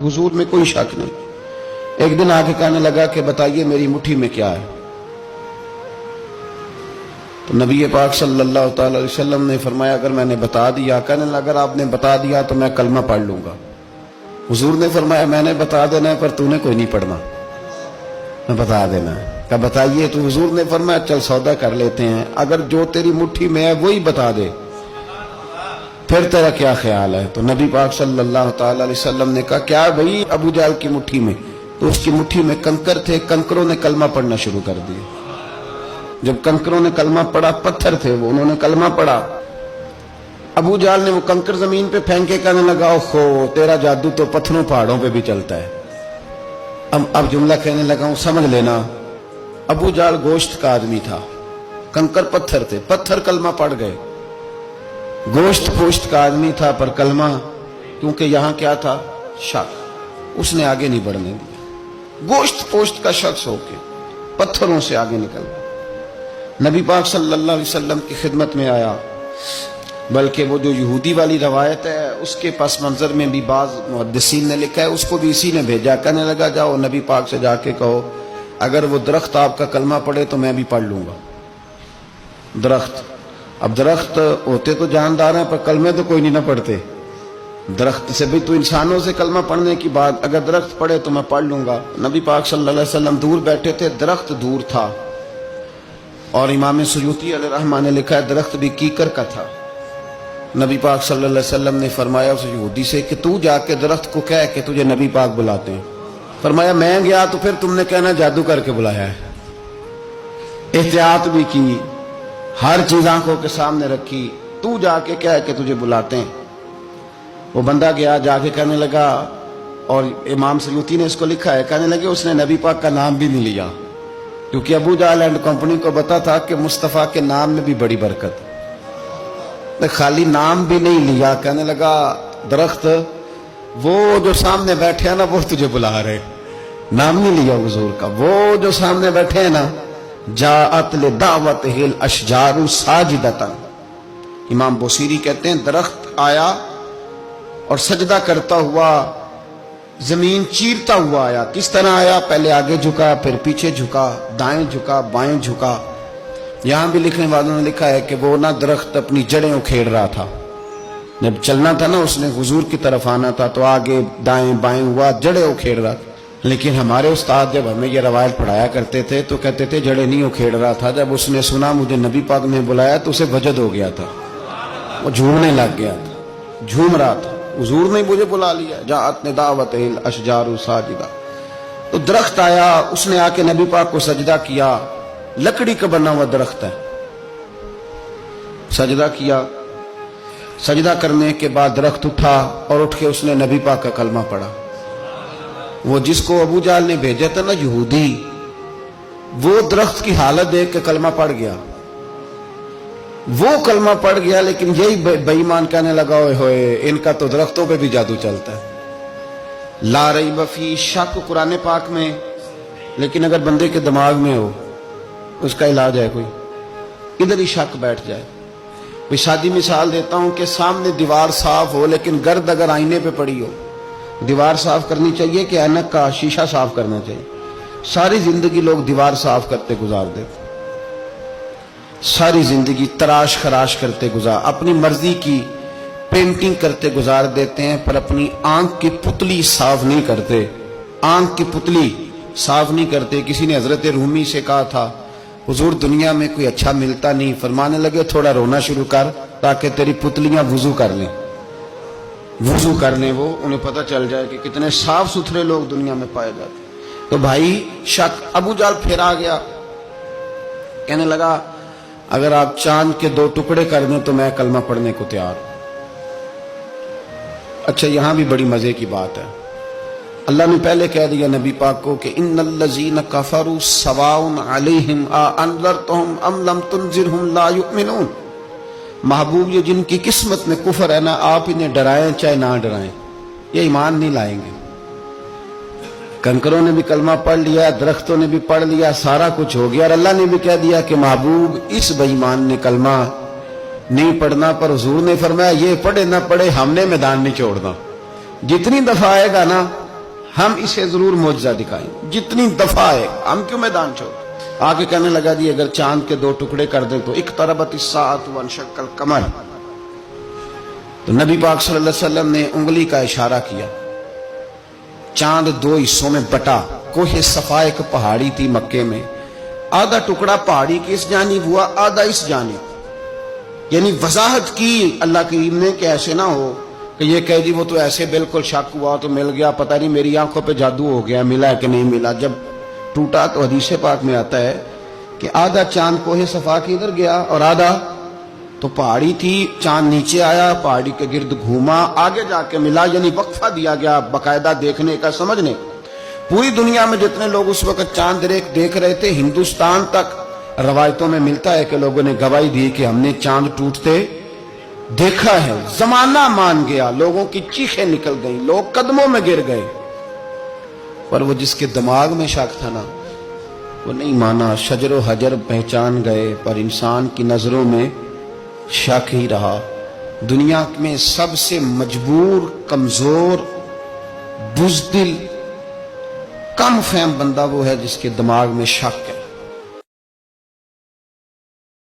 हुजूर में कोई शक नहीं। एक दिन आके कहने लगा कि बताइए मेरी मुट्ठी में क्या है। तो नबी पाक सल्लल्लाहु अलैहि वसल्लम ने फरमाया अगर मैंने बता दिया, कहने लगा अगर आपने बता दिया तो मैं कलमा पढ़ लूंगा। हुजूर ने फरमाया मैंने बता देना है पर तूने कोई नहीं पढ़ना, मैं बता देना है। कहा बताइए। तो हुजूर ने फरमाया चल सौदा कर लेते हैं, अगर जो तेरी मुट्ठी में है वही बता दे फिर तेरा क्या ख्याल है। तो नबी पाक सल्लल्लाहु अलैहि वसल्लम ने कहा क्या भाई अबू जाल की मुट्ठी में? तो उसकी मुट्ठी में कंकर थे, कंकरों ने कलमा पढ़ना शुरू कर दिया। जब कंकरों ने कलमा पढ़ा, पत्थर थे वो, उन्होंने कलमा पढ़ा। अबू जाल ने वो कंकर जमीन पे फेंके, कहने लगा ओहो तेरा जादू तो पत्थरों पहाड़ों पे भी चलता है। अब जुमला कहने लगा हूं समझ लेना। अबू जाल गोश्त का आदमी था, कंकर पत्थर थे, पत्थर कलमा पढ़ गए। गोश्त पोश्त का आदमी था पर कलमा, क्योंकि यहां क्या था शक, उसने आगे नहीं बढ़ने दिया। गोश्त पोश्त का शख्स होके पत्थरों से आगे निकल गया। नबी पाक सल्लल्लाहु अलैहि वसल्लम की खिदमत में आया। बल्कि वो जो यहूदी वाली रवायत है उसके पस मंजर में भी बाज मुहद्दिसीन ने लिखा है, उसको भी इसी ने भेजा। कहने लगा जाओ नबी पाक से जाके कहो अगर वो दरख्त आपका कलमा पढ़े तो मैं भी पढ़ लूंगा। दरख्त, अब दरख्त होते तो जानदार हैं पर कलमे तो कोई नहीं ना पढ़ते। दरख्त से भी तो इंसानों से कलमा पढ़ने की बात, अगर दरख्त पढ़े तो मैं पढ़ लूंगा। नबी पाक सल्लल्लाहु अलैहि वसल्लम दूर बैठे थे, दरख्त दूर था। और इमाम सुयूती अलैहिर्रहमा ने लिखा है दरख्त भी कीकर का था। नबी पाक सल्लल्लाहु अलैहि वसल्लम ने फरमाया उस यहूदी से कि तू जाके दरख्त को कह कि तुझे नबी पाक बुलाते हैं। फरमाया मैं गया तो फिर तुमने कहना जादू करके बुलाया है। एहतियात भी की, हर चीज आंखों के सामने रखी, तू जाके कह के तुझे बुलाते हैं। वो बंदा गया, जाके कहने लगा, और इमाम सयूती ने इसको लिखा है, कहने लगे उसने नबी पाक का नाम भी नहीं लिया, क्योंकि अबू जाल एंड कंपनी को पता था कि मुस्तफा के नाम में भी बड़ी बरकत। खाली नाम भी नहीं लिया, कहने लगा दरख्त वो जो सामने बैठे हैं ना वो तुझे बुला रहे। नाम नहीं लिया हुजूर का, वो जो सामने बैठे हैं ना जाअत ले दावत हिल अशजारु साजिदतन। इमाम बोसीरी कहते हैं दरख्त आया और सजदा करता हुआ, जमीन चीरता हुआ आया। किस तरह आया? पहले आगे झुका, फिर पीछे झुका, दाएं झुका, बाएं झुका। यहां भी लिखने वालों ने लिखा है कि वो ना दरख्त अपनी जड़ें उखेड़ रहा था। जब चलना था ना उसने हुजूर की तरफ आना था तो आगे दाएं बाएं हुआ, जड़ें उखेड़ रहा था। लेकिन हमारे उस्ताद जब हमें ये रवायत पढ़ाया करते थे तो कहते थे जड़ें नहीं उखेड़ रहा था। जब उसने सुना मुझे नबी पाक ने बुलाया तो उसे वजद हो गया था, वो झूमने लग गया था, झूम रहा था। हुजूर ने मुझे बुला लिया, जाअत ने दावत हिल अशजारु साजिदा। तो दरख्त आया, उसने आके नबी पाक को सजदा किया। लकड़ी का बना हुआ दरख्त है, सजदा किया। सजदा करने के बाद दरख्त उठा और उठ के उसने नबी पाक का कलमा पढ़ा। वो जिसको अबू जाल ने भेजा था ना यहूदी, वो दरख्त की हालत देख के कलमा पढ़ गया। वो कलमा पढ़ गया, लेकिन यही बेईमान कहने लगा ओए होए इनका तो दरख्तों पे भी जादू चलता है। ला रैब फी, शक कुरान पाक में, लेकिन अगर बंदे के दिमाग में हो उसका इलाज है कोई, इधर ही शक बैठ जाए। कोई सादी मिसाल देता हूं कि सामने दीवार साफ हो लेकिन गर्द अगर आईने पे पड़ी हो, दीवार साफ करनी चाहिए कि ऐनक का शीशा साफ करना चाहिए? सारी जिंदगी लोग दीवार साफ करते गुजार देते, सारी जिंदगी तराश खराश करते गुजार, अपनी मर्जी की पेंटिंग करते गुजार देते हैं, पर अपनी आंख की पुतली साफ नहीं करते। आंख की पुतली साफ नहीं करते। किसी ने हजरत रूमी से कहा था हुजूर दुनिया में कोई अच्छा मिलता नहीं, फरमाने लगे थोड़ा रोना शुरू कर ताकि तेरी पुतलियां वुजू कर लें, वुजू कर लें। वो उन्हें पता चल जाए कि कितने साफ सुथरे लोग दुनिया में पाए जाते। तो भाई शक, अबू जाल फिर आ गया, कहने लगा अगर आप चांद के 2 टुकड़े कर दें तो मैं कलमा पढ़ने को तैयार हूं। अच्छा यहां भी बड़ी मजे की बात है, अल्लाह ने पहले कह दिया नबी पाक को कि इन्नल्लज़ीना कफरू सवाउन अलैहिम आ अनज़रतहुम अम लम तुनज़िरहुम ला युमिनून। महबूब ये जिनकी किस्मत में कुफर है ना, आप इन्हें डराएं चाहे ना डराएं, ये ईमान नहीं लाएंगे। कंकरों ने भी कलमा पढ़ लिया, दरख्तों ने भी पढ़ लिया, सारा कुछ हो गया, और अल्लाह ने भी कह दिया कि महबूब इस बेईमान ने कलमा नहीं पढ़ना। पर हुजूर ने फरमाया ये पढ़े ना पढ़े हमने मैदान नहीं छोड़ना। जितनी दफा आएगा ना ہم اسے ضرور معجزہ دکھائیں، جتنی دفعہ ہے، ہم کیوں میدان چھوڑ؟ آگے کہنے لگا جی اگر چاند کے 2 ٹکڑے کر دیں تو اقتربت الساعۃ وانشق القمر، تو نبی پاک صلی اللہ علیہ وسلم نے انگلی کا اشارہ کیا، چاند 2 حصوں میں بٹا۔ کوہ صفا ایک پہاڑی تھی مکے میں، آدھا ٹکڑا پہاڑی کی اس جانب ہوا، آدھا اس جانب، یعنی وضاحت کی اللہ کریم نے کہ ایسے نہ ہو کہ یہ کہہ دی وہ تو ایسے بالکل شک ہوا تو مل گیا، پتہ نہیں میری آنکھوں پہ جادو ہو گیا، ملا ہے کہ نہیں ملا۔ جب ٹوٹا تو حدیث پاک میں آتا ہے کہ آدھا چاند کوہ صفا کی ادھر گیا اور آدھا تو پہاڑی تھی، چاند نیچے آیا، پہاڑی کے گرد گھوما، آگے جا کے ملا، یعنی وقفہ دیا گیا باقاعدہ دیکھنے کا، سمجھنے۔ پوری دنیا میں جتنے لوگ اس وقت چاند دیکھ رہے تھے، ہندوستان تک روایتوں میں ملتا ہے کہ لوگوں نے گواہی دی کہ ہم نے چاند ٹوٹتے دیکھا ہے۔ زمانہ مان گیا، لوگوں کی چیخیں نکل گئیں، لوگ قدموں میں گر گئے، پر وہ جس کے دماغ میں شک تھا نا وہ نہیں مانا۔ شجر و حجر پہچان گئے پر انسان کی نظروں میں شک ہی رہا۔ دنیا میں سب سے مجبور، کمزور، بزدل، کم فہم بندہ وہ ہے جس کے دماغ میں شک ہے۔